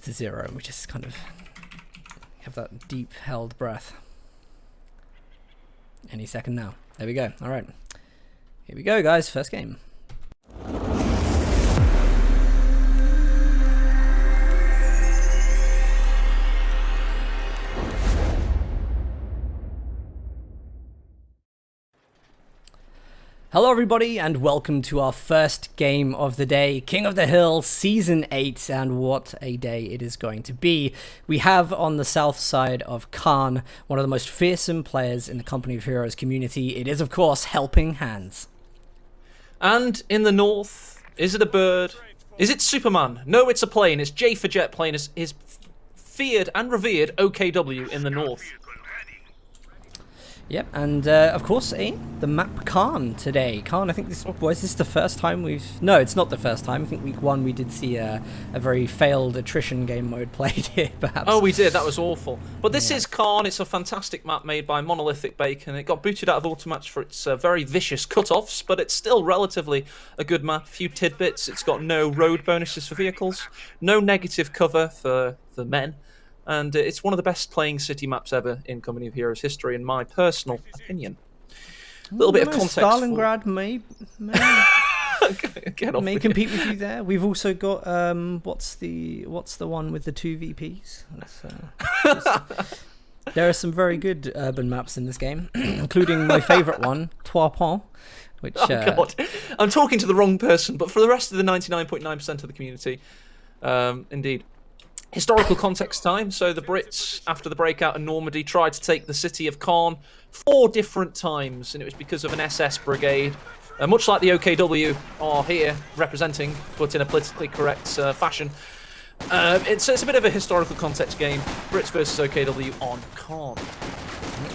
to 0, and we just kind of have that deep held breath. Any second now. There we go. All right. Here we go, guys. First game. Hello everybody and welcome to our first game of the day, King of the Hill Season 8, and what a day it is going to be. We have on the south side of Caen one of the most fearsome players in the Company of Heroes community. It is of course Helping Hands. And in the north, is it a bird? Is it Superman? No, it's a plane. It's J for Jett playing his feared and revered OKW in the north. Yep, and of course, the map Caen today. Caen, I think this was this the first time we've... No, it's not the first time. I think week 1 we did see a very failed attrition game mode played here, perhaps. Oh, we did. That was awful. But this is Caen. It's a fantastic map made by Monolithic Bacon. It got booted out of Automatch for its very vicious cut-offs, but it's still relatively a good map. A few tidbits. It's got no road bonuses for vehicles, no negative cover for men. And it's one of the best playing city maps ever in Company of Heroes history, in my personal opinion. A little bit of context. Stalingrad may compete with you there. We've also got what's the one with the 2 VPs? There are some very good urban maps in this game, including my favourite one, Trois Ponts. Which, God, I'm talking to the wrong person, but for the rest of the 99.9% of the community, indeed. Historical context time. So the Brits, after the breakout in Normandy, tried to take the city of Caen 4 different times, and it was because of an SS brigade, much like the OKW are here representing, but in a politically correct fashion. It's a bit of a historical context game. Brits versus OKW on Caen.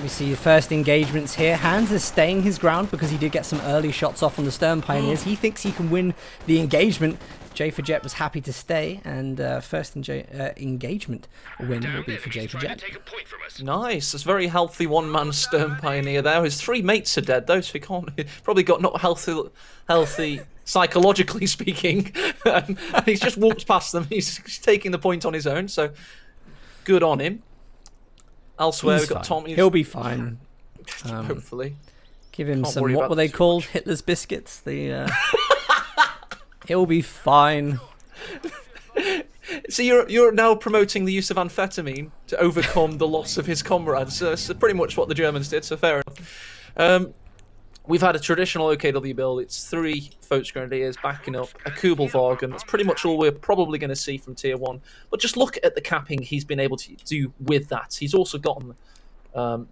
We see the first engagements here. Hans is staying his ground because he did get some early shots off on the Stern Pioneers. He thinks he can win the engagement. J for Jett was happy to stay, and first engagement win will be for J for Jett. Nice. That's a very healthy one-man Stern Pioneer there. His 3 mates are dead, though, so he can't... Probably got not healthy psychologically speaking. And he's just walked past them. He's taking the point on his own, so good on him. Elsewhere, we've got Tommy. He'll be fine. Hopefully. Give him some, what were they called? Hitler's biscuits? The... He'll be fine. So you're now promoting the use of amphetamine to overcome the loss of his comrades. So pretty much what the Germans did, so fair enough. We've had a traditional OKW build. It's 3 Volksgrenadiers backing up a Kubelwagen. That's pretty much all we're probably going to see from Tier 1. But just look at the capping he's been able to do with that. He's also gotten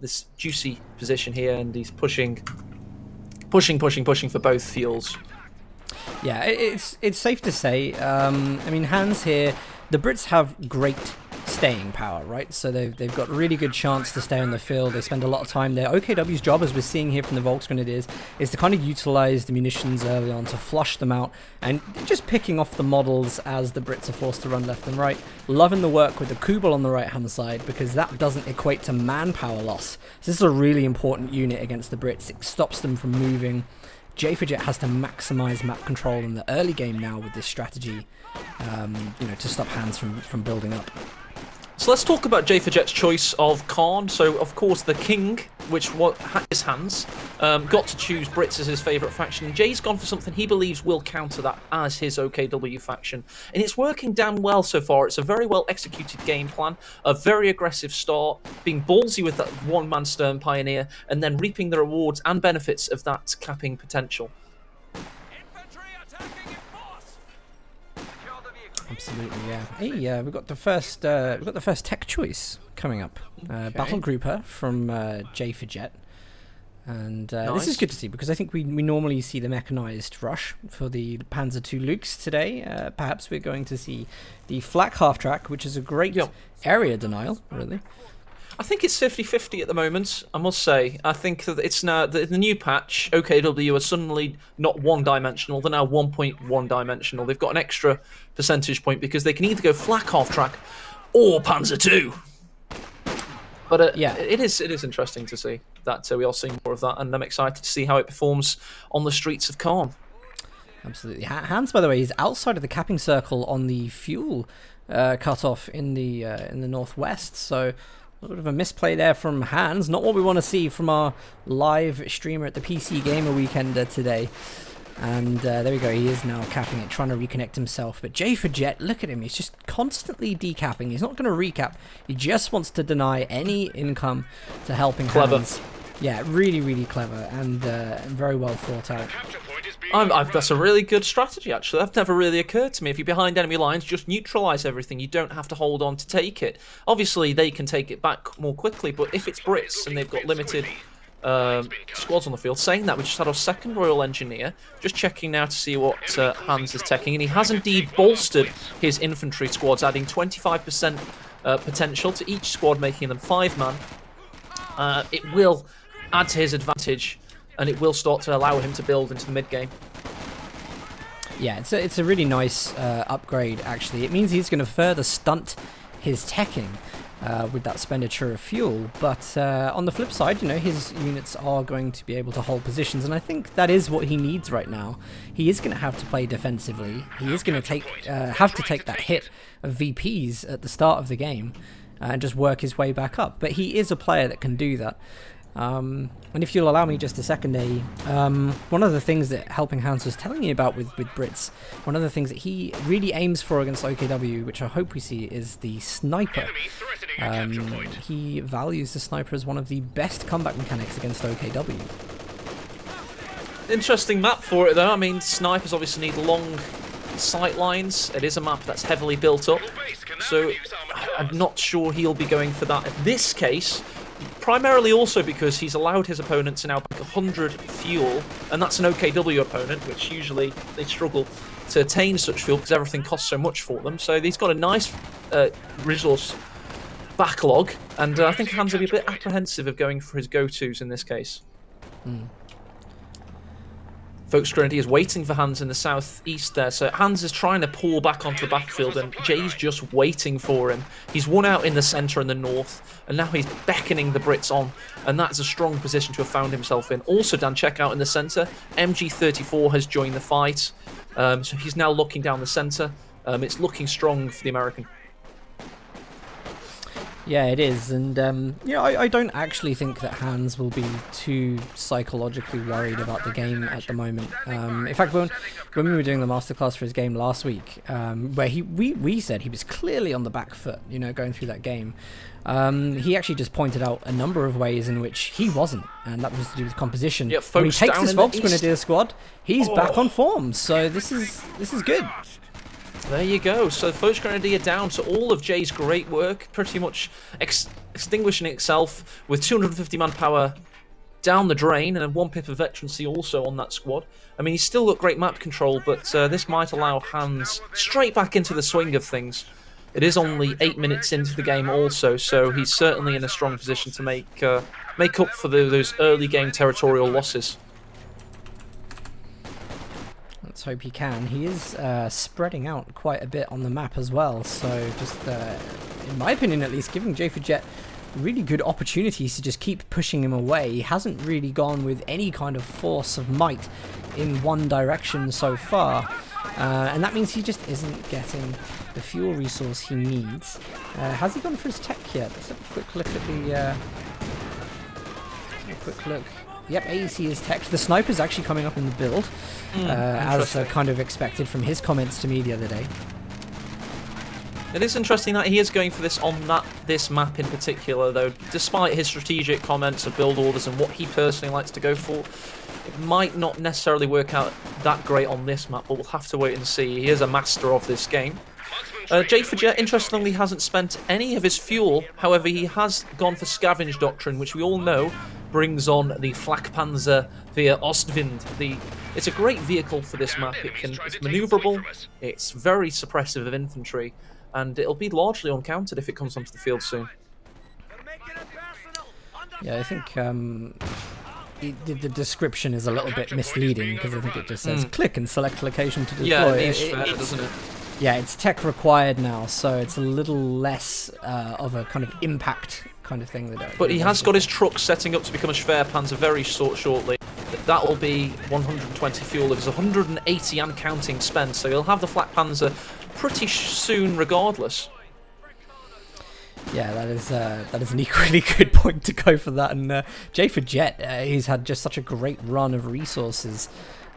this juicy position here, and he's pushing for both fuels. Yeah, it's safe to say. I mean, Hans here, the Brits have great staying power, right? So they've got a really good chance to stay on the field. They spend a lot of time there. OKW's job, as we're seeing here from the Volksgrenadiers, is to kind of utilize the munitions early on to flush them out and just picking off the models as the Brits are forced to run left and right. Loving the work with the Kubel on the right-hand side because that doesn't equate to manpower loss. So this is a really important unit against the Brits. It stops them from moving. J for Jett has to maximize map control in the early game now with this strategy, to stop Hans from building up. So let's talk about J for Jett's choice of Caen. So, of course, the King, which is Hans, got to choose Brits as his favourite faction. And Jay's gone for something he believes will counter that as his OKW faction. And it's working damn well so far. It's a very well executed game plan, a very aggressive start, being ballsy with that one-man Stern Pioneer, and then reaping the rewards and benefits of that capping potential. Absolutely, yeah. Hey, we've got the first tech choice coming up. Okay. Battle Grouper from J for Jett, and nice. This is good to see because I think we normally see the mechanized rush for the Panzer II Lukes today. Perhaps we're going to see the flak half track, which is a great area denial, really. I think it's 50-50 at the moment, I must say. I think that it's now the new patch, OKW are suddenly not one-dimensional, they're now 1.1-dimensional. They've got an extra percentage point because they can either go flak half-track or Panzer II. But yeah, it is interesting to see that we are seeing more of that, and I'm excited to see how it performs on the streets of Caen. Absolutely. Hans, by the way, is outside of the capping circle on the fuel cut off in the northwest. So a little bit of a misplay there from Hans. Not what we want to see from our live streamer at the PC Gamer Weekender today. And there we go, he is now capping it, trying to reconnect himself. But J4Jett, look at him, he's just constantly decapping. He's not going to recap, he just wants to deny any income to helping Hans. Yeah, really, really clever and very well thought out. That's a really good strategy, actually. That's never really occurred to me. If you're behind enemy lines, just neutralise everything. You don't have to hold on to take it. Obviously, they can take it back more quickly, but if it's Brits and they've got limited squads on the field. Saying that, we just had our second Royal Engineer. Just checking now to see what Hans is taking, and he has indeed bolstered his infantry squads, adding 25% potential to each squad, making them 5-man. It will add to his advantage, and it will start to allow him to build into the mid-game. Yeah, it's a really nice upgrade, actually. It means he's going to further stunt his teching with that expenditure of fuel, but on the flip side, you know, his units are going to be able to hold positions, and I think that is what he needs right now. He is going to have to play defensively. He is going to have to take that hit of VPs at the start of the game and just work his way back up, but he is a player that can do that. And if you'll allow me just a second, one of the things that Helping Hands was telling you about with Brits, one of the things that he really aims for against OKW, which I hope we see, is the sniper. He values the sniper as one of the best comeback mechanics against OKW. Interesting map for it, though. I mean, snipers obviously need long sight lines. It is a map that's heavily built up, so I'm not sure he'll be going for that in this case. Primarily also because he's allowed his opponent to now back 100 fuel, and that's an OKW opponent, which usually they struggle to attain such fuel because everything costs so much for them. So he's got a nice resource backlog, and I think Hans will be a bit apprehensive of going for his go-tos in this case. Folks, Grenadier is waiting for Hans in the southeast there, so Hans is trying to pull back onto the battlefield, and Jay's just waiting for him. He's won out in the centre and the north, and now he's beckoning the Brits on, and that's a strong position to have found himself in. Also, Dan, check out in the centre, MG34 has joined the fight, so he's now looking down the centre. It's looking strong for the American. Yeah, it is, and you know, I don't actually think that Hans will be too psychologically worried about the game at the moment. In fact, when we were doing the masterclass for his game last week, where we said he was clearly on the back foot, you know, going through that game, he actually just pointed out a number of ways in which he wasn't, and that was to do with composition. Yeah, when he takes this Volksgrenadier squad, he's back on form, so this is good. There you go. So Volksgrenadier down to all of Jay's great work, pretty much extinguishing itself with 250 manpower down the drain, and then 1 pip of veterancy also on that squad. I mean, he's still got great map control, but this might allow Hans straight back into the swing of things. It is only 8 minutes into the game also, so he's certainly in a strong position to make up for those early game territorial losses. Let's hope he can. He is spreading out quite a bit on the map as well, so just, in my opinion at least, giving J4Jett really good opportunities to just keep pushing him away. He hasn't really gone with any kind of force of might in one direction so far, and that means he just isn't getting the fuel resource he needs. Has he gone for his tech yet? Let's have a quick look at the... Yep, AEC is tech. The sniper's actually coming up in the build, as kind of expected from his comments to me the other day. It is interesting that he is going for this on this map in particular, though, despite his strategic comments of build orders and what he personally likes to go for. It might not necessarily work out that great on this map, but we'll have to wait and see. He is a master of this game. J4Jett, interestingly, hasn't spent any of his fuel. However, he has gone for Scavenge Doctrine, which we all know brings on the Flakpanzer via Ostwind. It's a great vehicle for this map. It's maneuverable, it's very suppressive of infantry, and it'll be largely uncounted if it comes onto the field soon. Yeah, I think the description is a little bit misleading, because I think it just says click and select location to deploy. Yeah, it is fair, doesn't it? Yeah, it's tech required now, so it's a little less of a kind of impact kind of thing. But he has got his truck setting up to become a Schwerpanzer very shortly. That will be 120 fuel. There's 180 and counting spent, so he'll have the Flak Panzer pretty soon regardless. Yeah, that is an equally good point to go for that. And J for Jett, he's had just such a great run of resources.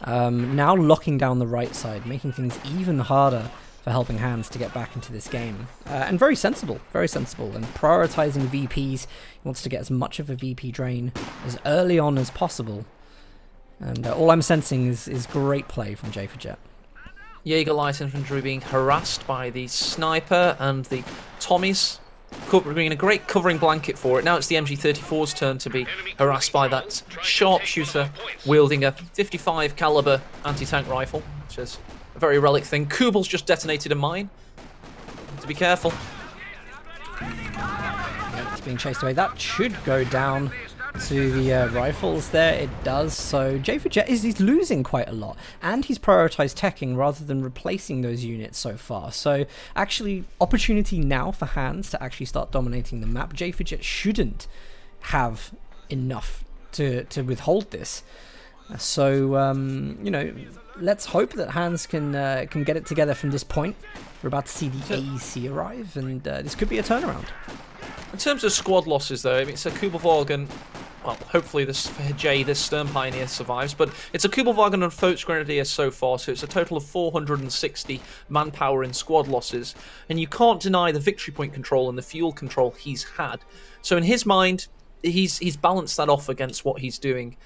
Now locking down the right side, making things even harder for Helping Hands to get back into this game. And very sensible, and prioritizing VPs. He wants to get as much of a VP drain as early on as possible. And all I'm sensing is great play from J for Jett. Jaeger light infantry being harassed by the sniper and the Tommies, being a great covering blanket for it. Now it's the MG34's turn to be harassed by that sharpshooter wielding a 55 caliber anti-tank rifle, which is a very relic thing. Kubl's just detonated a mine. Need to be careful. Yeah, it's being chased away. That should go down to the rifles there. It does. So J for Jett he's losing quite a lot, and he's prioritized teching rather than replacing those units so far. So actually opportunity now for Hands to actually start dominating the map. J for Jett shouldn't have enough to withhold this. So you know, let's hope that Hands can get it together from this point. We're about to see the AEC arrive, and this could be a turnaround. In terms of squad losses, though, I mean, it's a Kubelwagen. Well, hopefully this for Jay, this Stern Pioneer survives, but it's a Kubelwagen and Folks Grenadier so far, so it's a total of 460 manpower in squad losses, and you can't deny the victory point control and the fuel control he's had. So in his mind, he's balanced that off against what he's doing.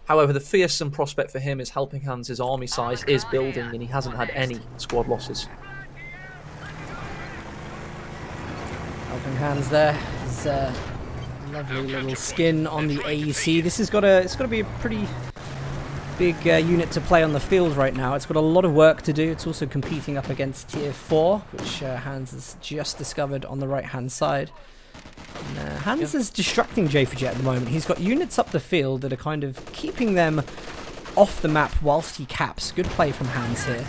However, the fearsome prospect for him is Helping Hands. His army size is building, and he hasn't had any squad losses. Helping Hands there. His lovely little skin on the AEC. This has got to be a pretty big unit to play on the field right now. It's got a lot of work to do. It's also competing up against Tier 4, which Hands has just discovered on the right-hand side. And, Hands is distracting J for Jett at the moment. He's got units up the field that are kind of keeping them off the map whilst he caps. Good play from Hands here.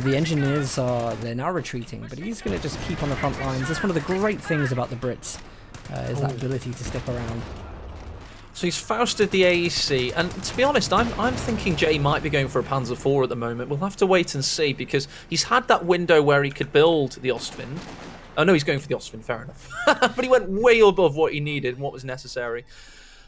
The engineers they're now retreating, but he's going to just keep on the front lines. That's one of the great things about the Brits, is that ability to stick around. So he's Fausted the AEC, and to be honest, I'm thinking Jay might be going for a Panzer IV at the moment. We'll have to wait and see, because he's had that window where he could build the Ostwind. Oh no, he's going for the Ostwind, fair enough. But he went way above what he needed and what was necessary.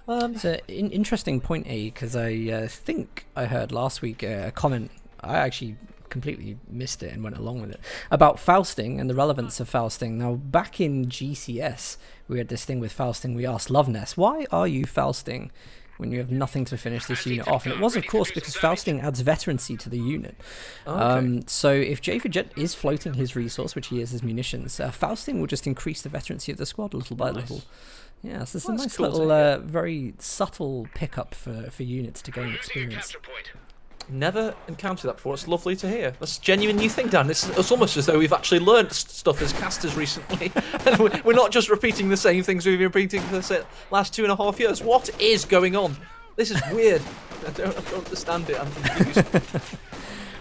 It's an interesting point, because I think I heard last week a comment. I actually completely missed it and went along with it, about Fausting and the relevance of Fausting. Now, back in GCS, we had this thing with Fausting. We asked Loveness, why are you Fausting when you have nothing to finish this unit off? And it was, of course, because Fausting adds veterancy to the unit. Okay. So if J for Jett is floating his resource, which he is his munitions, Fausting will just increase the veterancy of the squad little by little. Yeah, so it's a nice little, very subtle pickup for units to gain experience. Never encountered that before. It's lovely to hear. That's a genuine new thing, Dan. It's almost as though we've actually learned stuff as casters recently. And we're not just repeating the same things we've been repeating for the last 2.5 years. What is going on? This is weird. I don't understand it. I'm confused.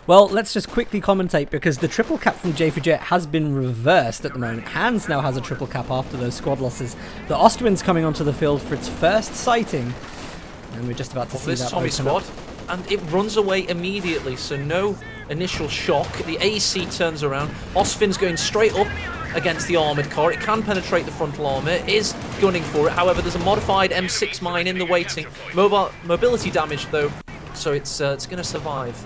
Well, let's just quickly commentate, because the triple cap from J for Jett has been reversed at the moment. Hands now has a triple cap after those squad losses. The Ostwind's coming onto the field for its first sighting, and we're just about to see that Tommy squad. And it runs away immediately, so no initial shock. The AEC turns around. Ostwind's going straight up against the armoured car. It can penetrate the frontal armour. It is gunning for it. However, there's a modified M6 mine in the waiting. Mobility damage, though, so it's going to survive.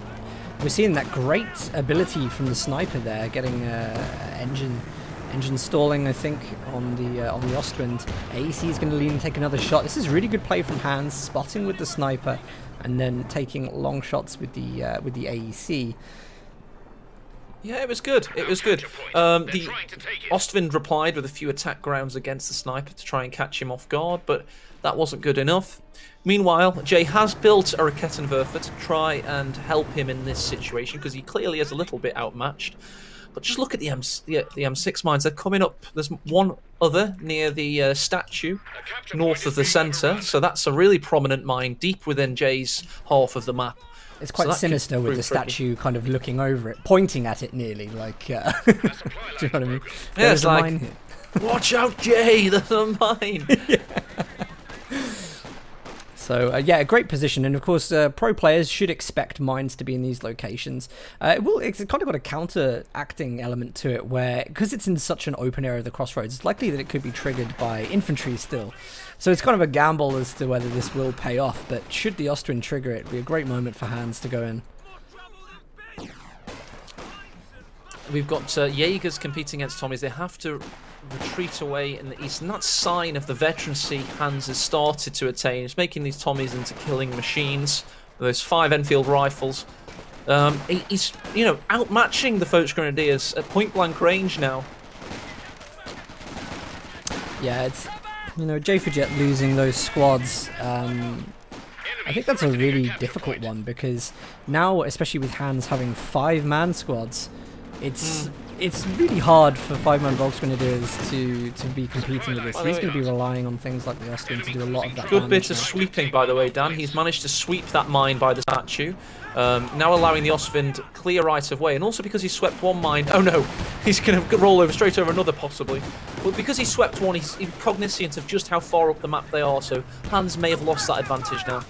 We're seeing that great ability from the sniper there, getting engine stalling, I think, on the Ostwind. AEC is going to lean and take another shot. This is really good play from Hands, spotting with the sniper, and then taking long shots with the AEC. Yeah, it was good. It was good. The Ostwind replied with a few attack grounds against the sniper to try and catch him off guard, but that wasn't good enough. Meanwhile, Jay has built a Rakettenwerfer to try and help him in this situation, because he clearly is a little bit outmatched. But just look at the M6 mines. They're coming up. There's one other near the statue, north of the centre. So that's a really prominent mine, deep within Jay's half of the map. It's quite sinister with the statue kind of looking over it, pointing at it nearly, like, do you know what I mean? Yeah, it's like, mine here. Watch out, Jay, there's a mine. Yeah. So yeah, a great position, and of course, pro players should expect mines to be in these locations. It's kind of got a counteracting element to it, where because it's in such an open area of the crossroads, it's likely that it could be triggered by infantry still. So it's kind of a gamble as to whether this will pay off. But should the Ostwind trigger it, it'd be a great moment for Hans to go in. We've got Jaegers competing against Tommies. They have to retreat away in the east, and that's a sign of the veterancy Hans has started to attain. He's making these Tommies into killing machines. Those 5 Enfield rifles. He's, you know, outmatching the Foch Grenadiers at point-blank range now. Yeah, it's, you know, J4Jett losing those squads. I think that's a really difficult one, because now, especially with Hans having 5-man squads, it's really hard for 5-man Volksgrenadiers to be competing with this. He's going to be relying on things like the Ostwind to do a lot of that. Good bit of sweeping, by the way, Dan. He's managed to sweep that mine by the statue, now allowing the Ostwind clear right of way, and also because he swept one mine. Oh no, he's going to roll over straight over another possibly. But because he swept one, he's cognizant of just how far up the map they are. So Hans may have lost that advantage now.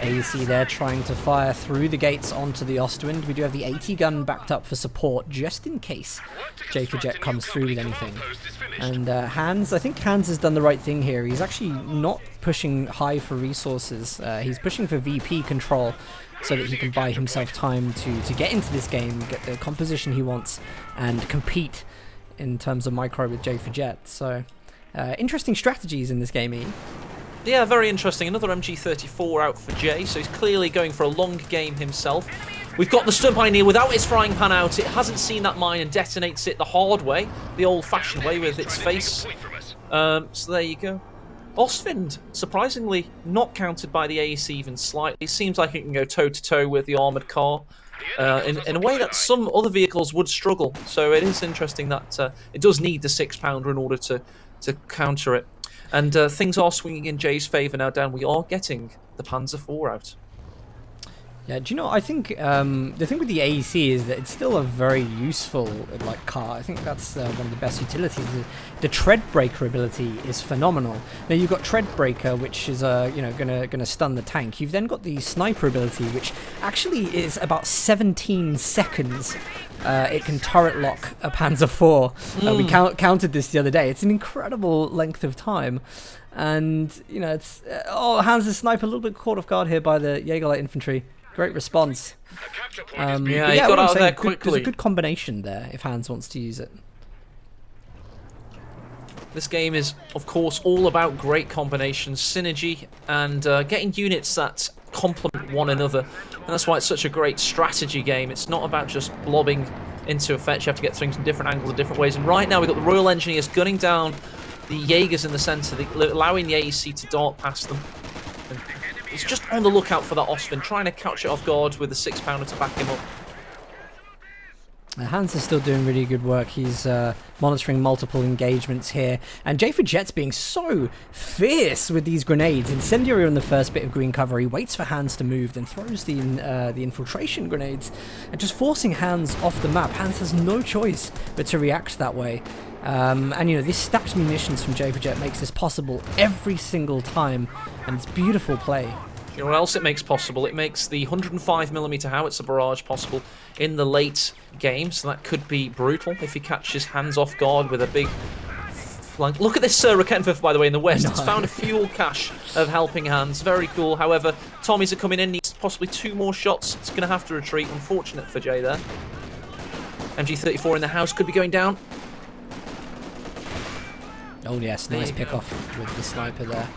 AEC there trying to fire through the gates onto the Ostwind. We do have the 80 gun backed up for support, just in case J4Jett comes through with anything. And Hans, I think Hans has done the right thing here. He's actually not pushing high for resources. He's pushing for VP control so that he can buy himself time to get into this game, get the composition he wants, and compete in terms of micro with J4Jett. So interesting strategies in this game, E. Yeah, very interesting. Another MG34 out for Jay, so he's clearly going for a long game himself. We've got the stun pioneer without its frying pan out. It hasn't seen that mine and detonates it the hard way, the old-fashioned way with its face. So there you go. Ostwind, surprisingly, not countered by the AEC even slightly. It seems like it can go toe-to-toe with the armoured car in a way that some other vehicles would struggle. So it is interesting that it does need the 6-pounder in order to counter it. And things are swinging in Jay's favour now, Dan. We are getting the Panzer IV out. Yeah, do you know, I think the thing with the AEC is that it's still a very useful car. I think that's one of the best utilities. The tread breaker ability is phenomenal. Now you've got tread breaker, which is gonna stun the tank. You've then got the sniper ability, which actually is about 17 seconds. It can turret lock a Panzer IV. We counted this the other day. It's an incredible length of time. And, you know, it's... Hans the sniper, a little bit caught off guard here by the Jaeger light infantry. Great response. Yeah, he got out of there quickly. There's a good combination there if Hans wants to use it. This game is, of course, all about great combinations, synergy, and getting units that complement one another. And that's why it's such a great strategy game. It's not about just blobbing into a fetch. You have to get things in different angles and different ways. And right now we've got the Royal Engineers gunning down the Jaegers in the centre, allowing the AEC to dart past them. And it's just on the lookout for that Ostwind, trying to catch it off guard with the 6-pounder to back him up. Hans is still doing really good work. He's monitoring multiple engagements here. And J4Jett's being so fierce with these grenades. Incendiary on the first bit of green cover. He waits for Hans to move, then throws the infiltration grenades. And just forcing Hans off the map. Hans has no choice but to react that way. And, you know, this stacked munitions from J4Jett makes this possible every single time. And it's beautiful play. You know what else it makes possible? It makes the 105mm howitzer barrage possible in the late game, so that could be brutal if he catches Hans off guard with a big flank. Look at this Raketenwerfer, by the way, in the west. It's found a fuel cache of helping Hans. Very cool. However, Tommies are coming in. Needs possibly 2 more shots. It's going to have to retreat. Unfortunate for Jay there. MG34 in the house could be going down. Oh yes, nice pick off with the sniper there.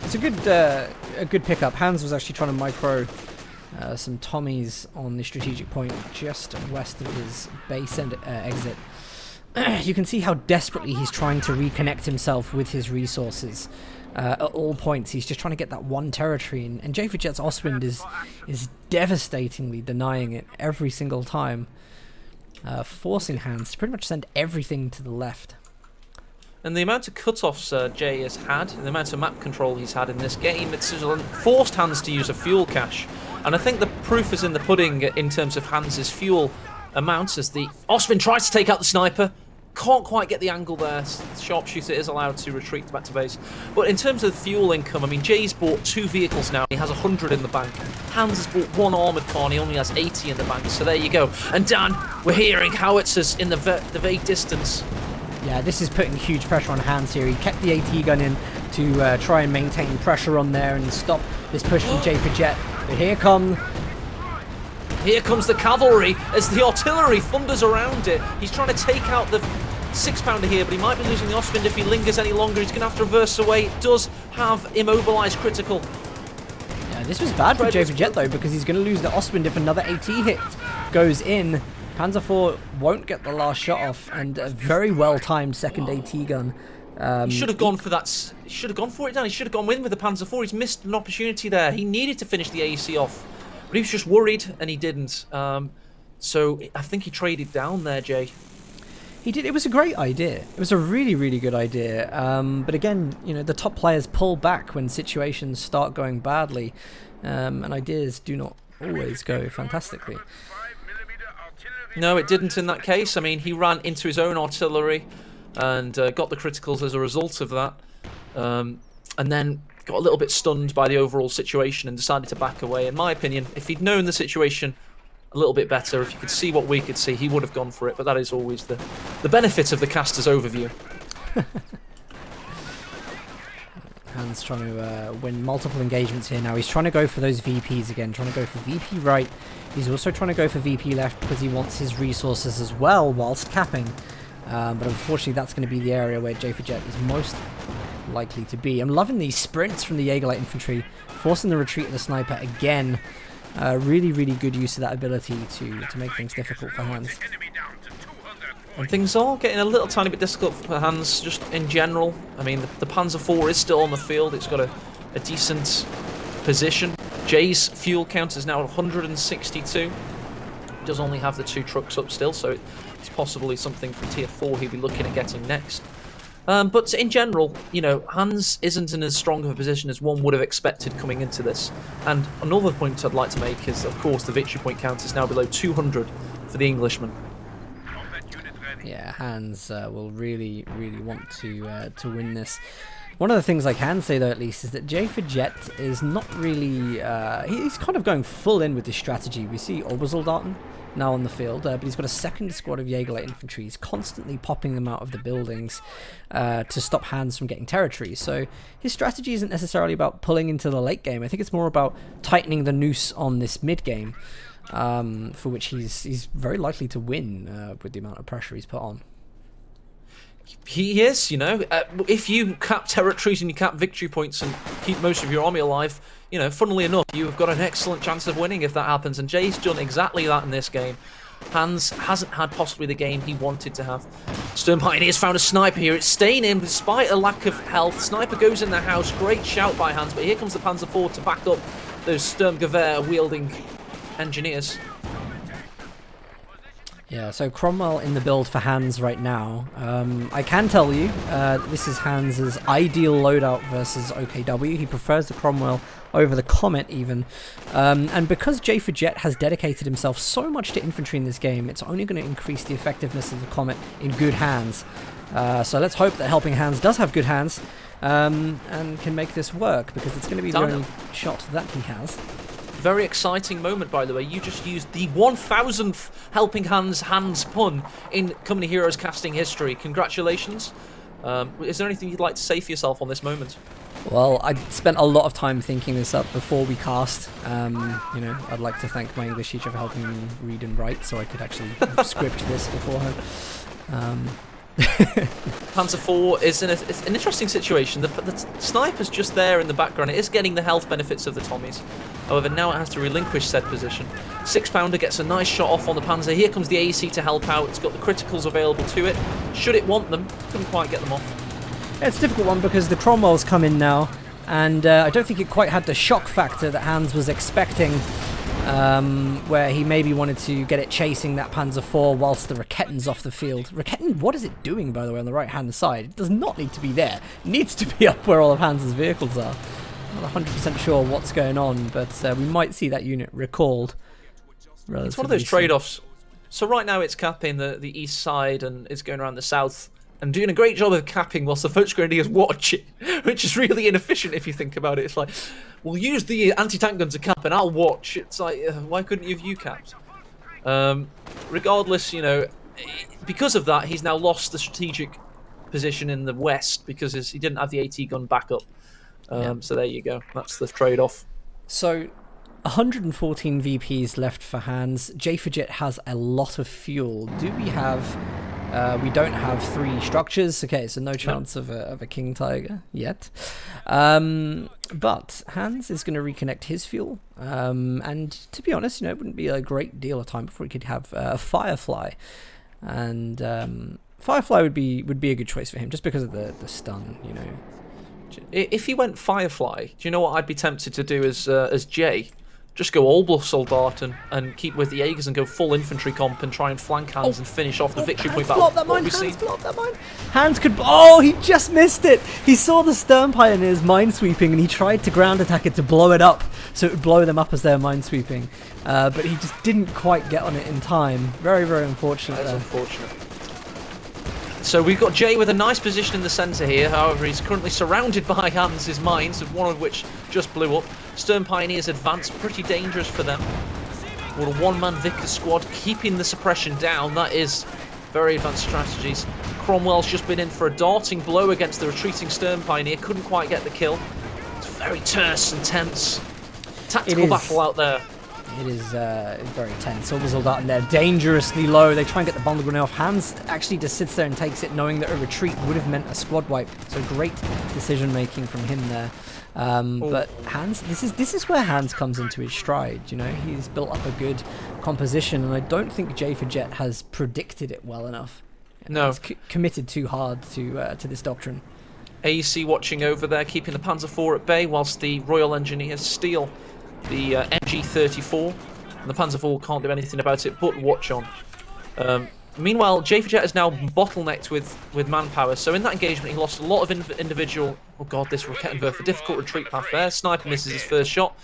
It's a good pickup. Hans was actually trying to micro some Tommies on the strategic point just west of his base and exit. You can see how desperately he's trying to reconnect himself with his resources. At all points, he's just trying to get that one territory, and J4Jett's Ostwind is devastatingly denying it every single time, forcing Hans to pretty much send everything to the left. And the amount of cut-offs Jay has had, and the amount of map control he's had in this game, it's forced Hans to use a fuel cache. And I think the proof is in the pudding in terms of Hans's fuel amounts, as the Ostwind tries to take out the sniper, Can't quite get the angle there. Sharpshooter is allowed to retreat back to base. But in terms of fuel income, I mean, Jay's bought 2 vehicles now. He has 100 in the bank. Hans has bought 1 armoured car and he only has 80 in the bank. So there you go. And Dan, we're hearing howitzers in the vague distance. Yeah, this is putting huge pressure on Hans here. He kept the AT gun in to try and maintain pressure on there and stop this push from J for Jett. But here comes the cavalry as the artillery thunders around it. He's trying to take out the 6-pounder here, but he might be losing the Ostwind if he lingers any longer. He's going to have to reverse away. It does have immobilized critical. Yeah, this was bad for J for Jett though, because he's going to lose the Ostwind if another AT hit goes in. Panzer IV won't get the last shot off, and a very well-timed second AT gun. He should have gone for that. He should have gone for it, Dan. He should have gone in with the Panzer IV. He's missed an opportunity there. He needed to finish the AC off, but he was just worried, and he didn't. So I think he traded down there, Jay. He did. It was a great idea. It was a really, really good idea. But again, you know, the top players pull back when situations start going badly, and ideas do not always go fantastically. No, it didn't in that case. I mean, he ran into his own artillery and got the criticals as a result of that. And then got a little bit stunned by the overall situation and decided to back away. In my opinion, if he'd known the situation a little bit better, if you could see what we could see, he would have gone for it. But that is always the benefit of the caster's overview. Hans trying to win multiple engagements here now. He's trying to go for those VPs again, trying to go for VP right. He's also trying to go for VP left because he wants his resources as well whilst capping. But unfortunately, that's going to be the area where J for Jett is most likely to be. I'm loving these sprints from the Jaeger Light Infantry, forcing the retreat of the sniper again. Really, really good use of that ability to make things difficult for Hans. And things are getting a little tiny bit difficult for Hans, just in general. I mean, the Panzer IV is still on the field. It's got a decent position. Jay's fuel count is now 162. Does only have the 2 trucks up still, so it's possibly something from tier 4 he'd be looking at getting next. But in general, you know, Hans isn't in as strong of a position as one would have expected coming into this. And another point I'd like to make is, of course, the victory point count is now below 200 for the Englishman. Yeah, Hans will really, really want to win this. One of the things I can say, though, at least, is that J for Jett is not really... he's kind of going full in with this strategy. We see Obersoldaten now on the field, but he's got a second squad of Jaeger Light Infantry. He's constantly popping them out of the buildings to stop Hans from getting territory. So his strategy isn't necessarily about pulling into the late game. I think it's more about tightening the noose on this mid game, for which he's very likely to win with the amount of pressure he's put on. He is, you know, if you cap territories and you cap victory points and keep most of your army alive, you know, funnily enough, you've got an excellent chance of winning if that happens, and Jay's done exactly that in this game. Hans hasn't had possibly the game he wanted to have. Sturm Pioneers found a sniper here. It's staying in despite a lack of health. Sniper goes in the house. Great shout by Hans, but here comes the Panzer IV to back up those Sturmgewehr wielding engineers. Yeah, so Cromwell in the build for Hans right now. I can tell you, this is Hans's ideal loadout versus OKW. He prefers the Cromwell over the Comet even. And because J for Jett has dedicated himself so much to infantry in this game, it's only going to increase the effectiveness of the Comet in good hands. So let's hope that Helping Hands does have good hands and can make this work, because it's going to be the only shot that he has. Very exciting moment, by the way. You just used the 1000th Helping Hands pun in Company Heroes casting history. Congratulations. Is there anything you'd like to say for yourself on this moment? Well, I spent a lot of time thinking this up before we cast. You know, I'd like to thank my English teacher for helping me read and write so I could actually script this beforehand. Panzer IV is in an interesting situation. The sniper's just there in the background. It is getting the health benefits of the Tommies. However, now it has to relinquish said position. 6-pounder gets a nice shot off on the Panzer. Here comes the AC to help out. It's got the criticals available to it. Should it want them, couldn't quite get them off. Yeah, it's a difficult one because the Cromwell's come in now, and I don't think it quite had the shock factor that Hans was expecting, where he maybe wanted to get it chasing that Panzer IV whilst the Raketten's off the field. Raketten, what is it doing, by the way, on the right-hand side? It does not need to be there. It needs to be up where all of Hans's vehicles are. I'm not 100% sure what's going on, but we might see that unit recalled. It's one of those trade-offs. So right now it's capping the east side and it's going around the south and doing a great job of capping whilst the Folks Grenadiers watch it, which is really inefficient if you think about it. It's like, we'll use the anti-tank gun to cap and I'll watch. It's like, why couldn't you have capped? Regardless, you know, because of that, he's now lost the strategic position in the west because he didn't have the AT gun backup. So there you go. That's the trade-off. So 114 VPs left for Hans. Jett has a lot of fuel. Do we have... we don't have 3 structures. Okay, so no chance of a King Tiger yet. But Hans is going to reconnect his fuel. And to be honest, you know, it wouldn't be a great deal of time before he could have a Firefly. And Firefly would be a good choice for him just because of the stun, you know. If he went Firefly, do you know what I'd be tempted to do as Jay? Just go Obersoldat and keep with the Jaegers and go full infantry comp and try and flank Hans and finish off the victory point battle. Hans could... Oh, he just missed it! He saw the Stern Pioneers minesweeping and he tried to ground attack it to blow it up, so it would blow them up as they're minesweeping. But he just didn't quite get on it in time. Very, very unfortunate. That's unfortunate. So we've got Jay with a nice position in the centre here. However, he's currently surrounded by Hans' mines, one of which just blew up. Stern Pioneers advance, pretty dangerous for them. With a one-man Vickers squad keeping the suppression down. That is very advanced strategies. Cromwell's just been in for a darting blow against the retreating Stern Pioneer. Couldn't quite get the kill. It's very terse and tense. Tactical battle out there. It is very tense. Obersoldat and they're dangerously low. They try and get the bundle grenade off. Hans actually just sits there and takes it, knowing that a retreat would have meant a squad wipe. So great decision making from him there. But Hans, this is where Hans comes into his stride. You know, he's built up a good composition, and I don't think Jett has predicted it well enough. No, he's committed too hard to this doctrine. AEC watching over there, keeping the Panzer IV at bay, whilst the Royal Engineers steal the MG34, and the Panzer IV can't do anything about it but watch on. Meanwhile, Jett is now bottlenecked with manpower, so in that engagement he lost a lot of individual... Oh god, this Rakettenwerfer, difficult retreat path there. Sniper misses his first shot.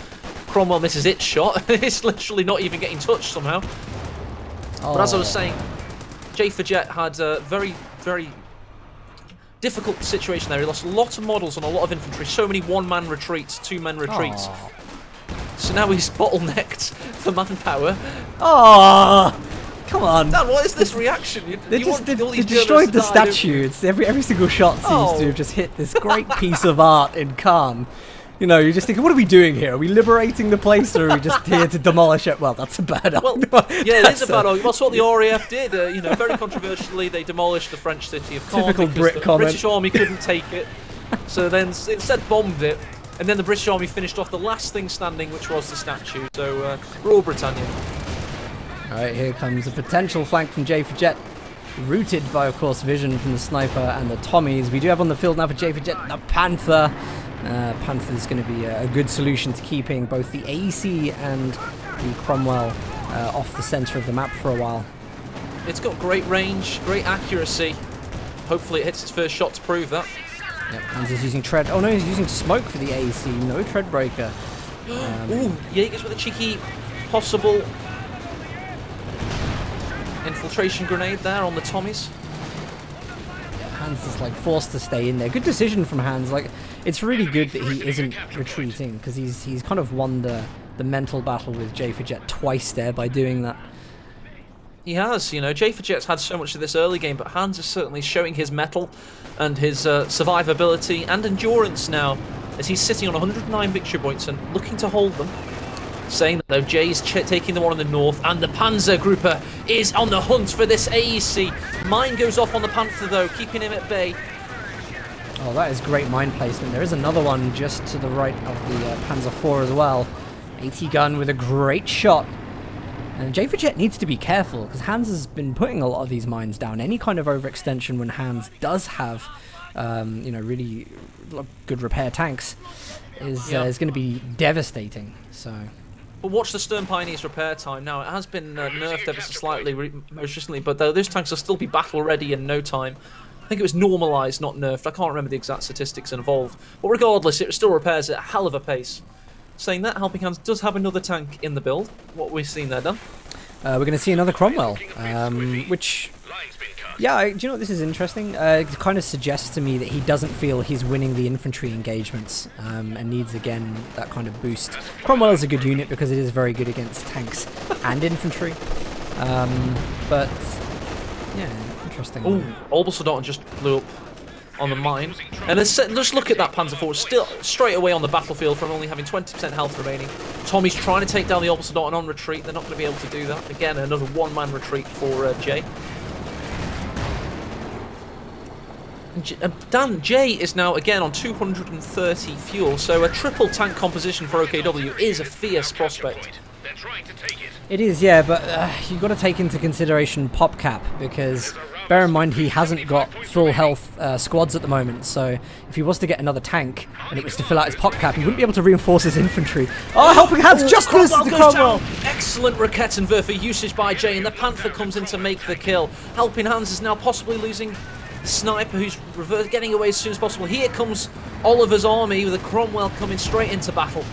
Cromwell misses its shot. It's literally not even getting touched somehow. But as I was saying, Jett had a very, very difficult situation there. He lost a lot of models and a lot of infantry. So many one-man retreats, two-man retreats. So now he's bottlenecked for manpower. Oh, come on! Dan, what is this reaction? They destroyed the statue. It's every single shot seems to have just hit this great piece of art in Caen. You know, you're just thinking, what are we doing here? Are we liberating the place, or are we just here to demolish it? Well, that's a bad argument. Yeah, it is a bad argument. That's what the RAF did. You know, very controversially, they demolished the French city of Caen Typical because Brit the comment. British Army couldn't take it. So then instead bombed it. And then the British Army finished off the last thing standing, which was the statue. So, Rule Britannia. Alright, here comes a potential flank from Jett. Rooted by, of course, vision from the sniper and the Tommies. We do have on the field now for Jett the Panther. Panther is going to be a good solution to keeping both the AEC and the Cromwell off the centre of the map for a while. It's got great range, great accuracy. Hopefully it hits its first shot to prove that. Yep, Hans is using tread. Oh no, he's using smoke for the AEC. No tread breaker. Ooh, Jaegers with a cheeky possible infiltration grenade there on the Tommies. Hans is like forced to stay in there. Good decision from Hans. Like, it's really good that he isn't retreating, because he's kind of won the mental battle with Jett twice there by doing that. He has, you know, Jett's had so much of this early game, but Hans is certainly showing his mettle and his survivability and endurance now, as he's sitting on 109 victory points and looking to hold them. Saying that though, Jay's taking the one on the north, and the Panzer Grouper is on the hunt for this AEC. Mine goes off on the Panther though, keeping him at bay. Oh, that is great mine placement. There is another one just to the right of the Panzer IV as well. AT gun with a great shot. And Jett needs to be careful, because Hans has been putting a lot of these mines down. Any kind of overextension when Hans does have, you know, really good repair tanks is going to be devastating. So. But watch the Stern Pioneers repair time. Now, it has been nerfed ever so slightly most recently, but those tanks will still be battle ready in no time. I think it was normalised, not nerfed. I can't remember the exact statistics involved. But regardless, it still repairs at a hell of a pace. Saying that, Helping Hands does have another tank in the build. What we've seen there, Dan? we're going to see another Cromwell, which, yeah, do you know what, this is interesting? It kind of suggests to me that he doesn't feel he's winning the infantry engagements and needs, again, that kind of boost. Cromwell is a good unit because it is very good against tanks and infantry, but, yeah, interesting. Oh, Soldaten just blew up on the mine. And then just look at that Panzer IV, still straight away on the battlefield from only having 20% health remaining. Tommy's trying to take down the Soldaten on retreat. They're not going to be able to do that. Again, another one-man retreat for Jay. Dan, Jay is now again on 230 fuel, so a triple tank composition for OKW is a fierce prospect. It is, yeah, but you've got to take into consideration pop cap, because bear in mind he hasn't got full health squads at the moment, so if he was to get another tank and it was to fill out his pop cap, he wouldn't be able to reinforce his infantry. Oh, helping hands just misses the Cromwell! Excellent Rakettenwerfer usage by Jay, and the Panther comes in to make the kill. Helping hands is now possibly losing the sniper, who's getting away as soon as possible. Here comes Oliver's army with a Cromwell coming straight into battle.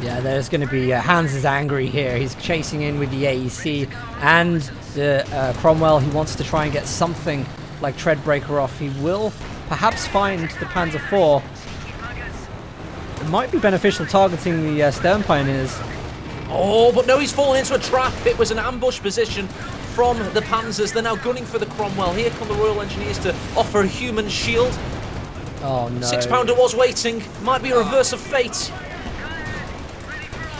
Yeah, there's going to be... Hans is angry here. He's chasing in with the AEC and the Cromwell. He wants to try and get something like Treadbreaker off. He will perhaps find the Panzer IV. It might be beneficial targeting the Stern Pioneers. Oh, but no, he's fallen into a trap. It was an ambush position from the Panzers. They're now gunning for the Cromwell. Here come the Royal Engineers to offer a human shield. Oh, no. 6-pounder was waiting. Might be a reverse of fate.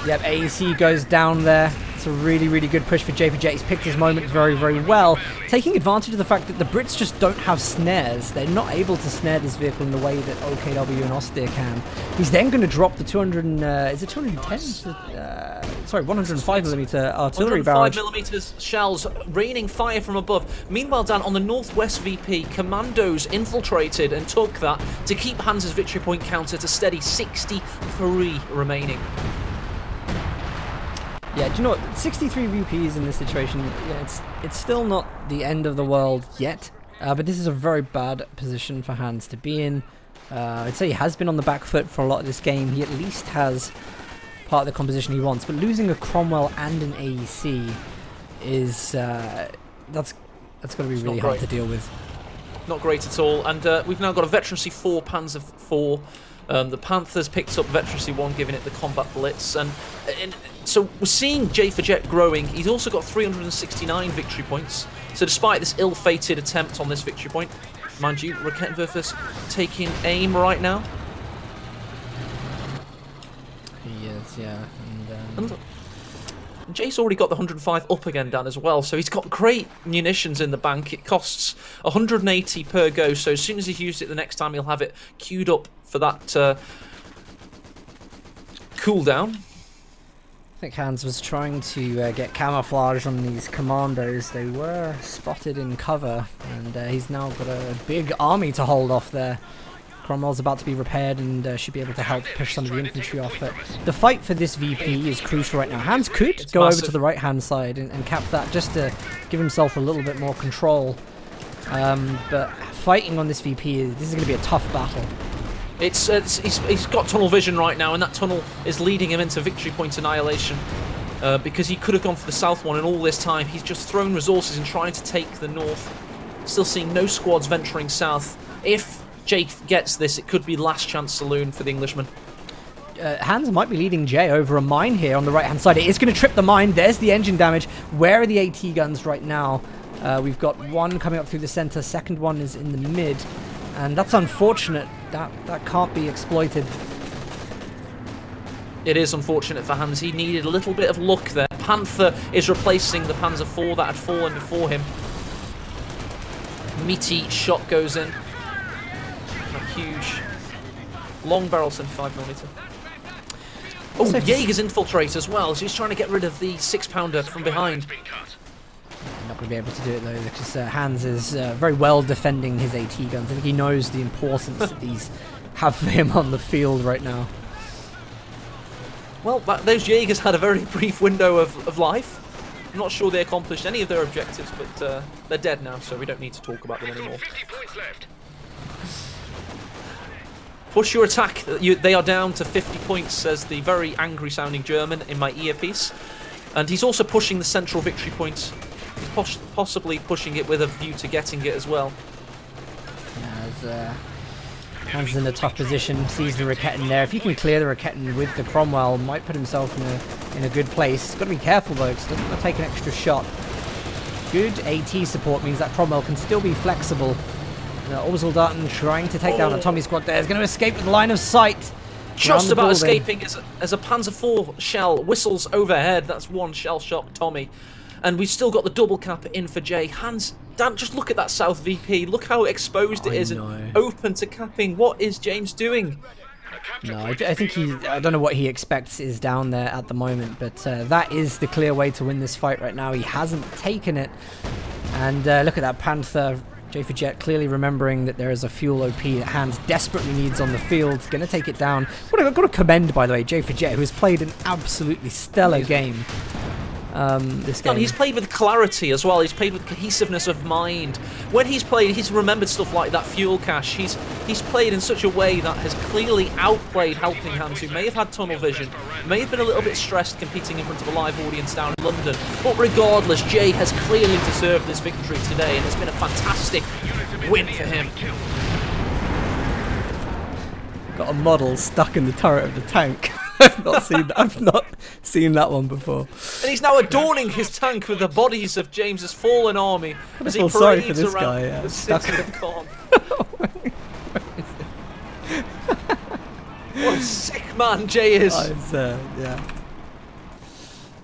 Yep, AEC goes down there. It's a really, really good push for Jay. He's picked his moment very, very well, taking advantage of the fact that the Brits just don't have snares. They're not able to snare this vehicle in the way that OKW and Austere can. He's then going to drop the 200 is it 210? Sorry, 105mm artillery barrage. 105mm shells raining fire from above. Meanwhile, Dan, on the northwest VP, commandos infiltrated and took that to keep Hans's victory point counter to steady 63 remaining. Yeah, do you know what? 63 VPs in this situation, yeah, it's still not the end of the world yet, but this is a very bad position for Hans to be in. I'd say he has been on the back foot for a lot of this game. He at least has part of the composition he wants, but losing a Cromwell and an AEC is that's going to be really hard to deal with. Not great at all, and we've now got a Veterancy 4 Panzer IV. The Panthers picked up Veterancy 1, giving it the combat blitz, and so we're seeing J for Jett growing. He's also got 369 victory points, so despite this ill-fated attempt on this victory point, mind you, Rakettenwerfer's taking aim right now. He is, yeah. And Jay's already got the 105 up again, Dan, as well, so he's got great munitions in the bank. It costs 180 per go, so as soon as he's used it the next time, he'll have it queued up for that cooldown. I think Hans was trying to get camouflage on these commandos. They were spotted in cover, and he's now got a big army to hold off there. Cromwell's about to be repaired and should be able to help push some of the infantry off. But the fight for this VP is crucial right now. Hans could go over to the right-hand side and cap that just to give himself a little bit more control. But fighting on this VP, this is going to be a tough battle. He's got tunnel vision right now, and that tunnel is leading him into victory point annihilation. Because he could have gone for the south one, and all this time he's just thrown resources in trying to take the north. Still seeing no squads venturing south. If Jake gets this, it could be last chance saloon for the Englishman. Hans might be leading Jay over a mine here on the right-hand side. It is going to trip the mine. There's the engine damage. Where are the AT guns right now? We've got one coming up through the center. Second one is in the mid. And that's unfortunate. That can't be exploited. It is unfortunate for Hans. He needed a little bit of luck there. Panther is replacing the Panzer IV that had fallen before him. Meaty shot goes in. A huge long barrel 75mm. Oh, Jaeger's infiltrate as well. So he's trying to get rid of the 6-pounder from behind. Not going to be able to do it though, because Hans is very well defending his AT guns. I think he knows the importance that these have for him on the field right now. Well, those Jaegers had a very brief window of life. I'm not sure they accomplished any of their objectives, but they're dead now, so we don't need to talk about them anymore. Push your attack. They are down to 50 points, says the very angry-sounding German in my earpiece. And he's also pushing the central victory point. He's possibly pushing it with a view to getting it as well. Yeah, Hans in a tough position, sees the Raketen there. If he can clear the Raketen with the Cromwell, might put himself in a good place. Got to be careful though, because doesn't want to take an extra shot. Good AT support means that Cromwell can still be flexible. Orbital Darton trying to take down a Tommy squad there. Is going to escape with line of sight. Just about escaping as a Panzer IV shell whistles overhead. That's one shell shot Tommy. And we've still got the double cap in for Jay. Hans, Dan, just look at that South VP. Look how exposed it is and open to capping. What is James doing? No, I think I don't know what he expects is down there at the moment, but that is the clear way to win this fight right now. He hasn't taken it. And look at that Panther. J for Jett clearly remembering that there is a fuel OP that Hans desperately needs on the field. Going to take it down. I've got to commend, by the way, J for Jett, who has played an absolutely stellar game. This game. And he's played with clarity as well. He's played with cohesiveness of mind. When he's played, he's remembered stuff like that fuel cache. He's played in such a way that has clearly outplayed Helping Hands, who may have had tunnel vision, may have been a little bit stressed competing in front of a live audience down in London. But regardless, Jay has clearly deserved this victory today, and it's been a fantastic win for him. Got a model stuck in the turret of the tank. I've not seen that one before. And he's now adorning his tank with the bodies of James's fallen army as he sorry for parades this around guy, yeah. the city of Caen. What a sick man Jay is. Yeah.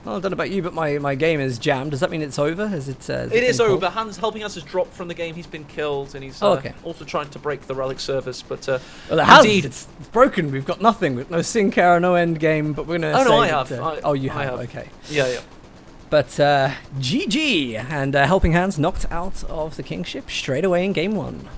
Well, I don't know about you, but my game is jammed. Does that mean it's over? It is over. Helping Us has dropped from the game. He's been killed, and he's also trying to break the relic service. But well, it has. It's broken. We've got nothing. With no sync error, no end game. But we're gonna. Oh no, I have. You have. Okay. Yeah. But GG, and Helping Hands knocked out of the Kingship straight away in game 1.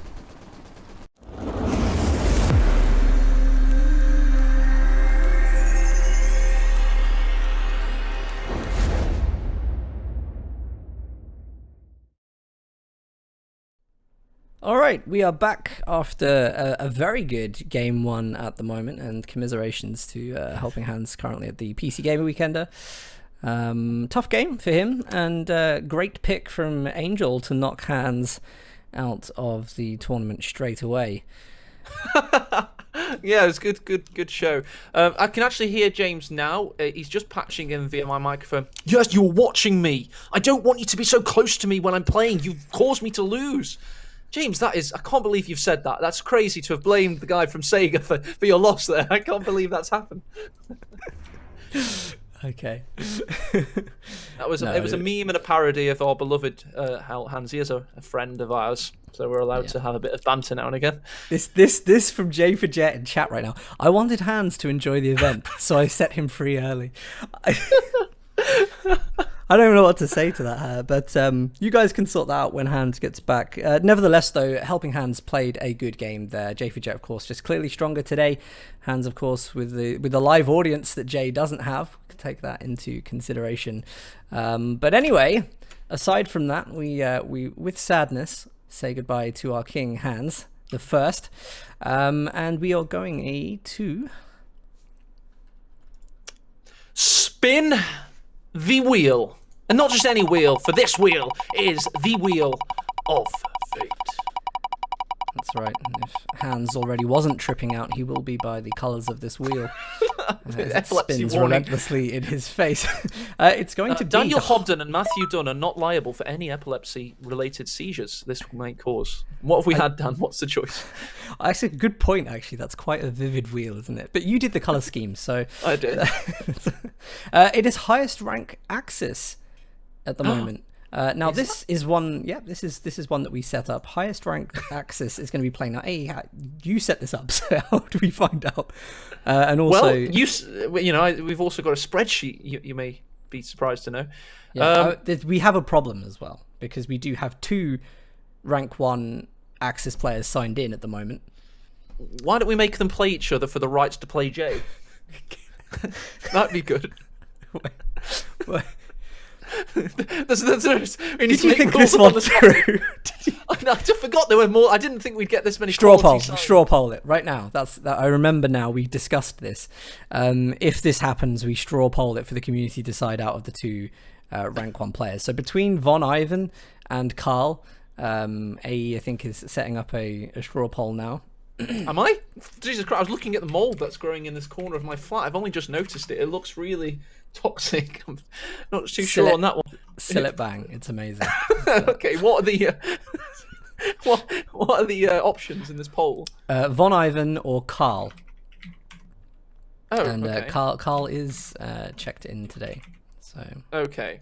Alright, we are back after a very good Game 1 at the moment, and commiserations to Helping Hands currently at the PC Gamer Weekender. Tough game for him, and great pick from Angel to knock Hands out of the tournament straight away. Yeah, it was good show. I can actually hear James now. He's just patching in via my microphone. Yes, you're watching me. I don't want you to be so close to me when I'm playing. You've caused me to lose. James, I can't believe you've said that. That's crazy to have blamed the guy from Sega for your loss there. I can't believe that's happened. Okay. It was a meme and a parody of our beloved Hans. He is a friend of ours, so we're allowed to have a bit of banter now and again. This from J for Jett in chat right now. I wanted Hans to enjoy the event, so I set him free early. I don't even know what to say to that, but you guys can sort that out when Hans gets back. Nevertheless, though, Helping Hands played a good game there. J for Jett, of course, just clearly stronger today. Hands, of course, with the live audience that Jay doesn't have. Take that into consideration. But anyway, aside from that, we with sadness say goodbye to our king Hans the first, and we are going to spin the wheel, and not just any wheel, for this wheel is the wheel of fate. That's right. If Hans already wasn't tripping out, he will be by the colours of this wheel. It spins relentlessly in his face. It's going to be... Daniel Hobden and Matthew Dunn are not liable for any epilepsy-related seizures this might cause. What have we had, Dan? What's the choice? Actually, good point, actually. That's quite a vivid wheel, isn't it? But you did the colour scheme, so... I did. It is highest rank Axis at the moment. Now this is one that we set up. Highest rank Axis is going to be playing. Now, you set this up, so how do we find out? And also, we've also got a spreadsheet. You may be surprised to know. Yeah, we have a problem as well, because we do have 2 rank 1 Axis players signed in at the moment. Why don't we make them play each other for the rights to play Jay? That'd be good. we need Did to you make think rules this on one the through? I just forgot there were more. I didn't think we'd get this many Straw quality poll. signs. Straw poll it right now. I remember now. We discussed this. If this happens, we straw poll it for the community to decide out of the two rank 1 players. So between Von Ivan and Carl, AE I think is setting up a straw poll now. Am I? Jesus Christ! I was looking at the mold that's growing in this corner of my flat. I've only just noticed it. It looks really toxic. I'm not too sure on that one. Still it bang. It's amazing. Okay, what are the what are the options in this poll? Von Ivan or Carl. Oh, And okay. Carl is checked in today. So Okay.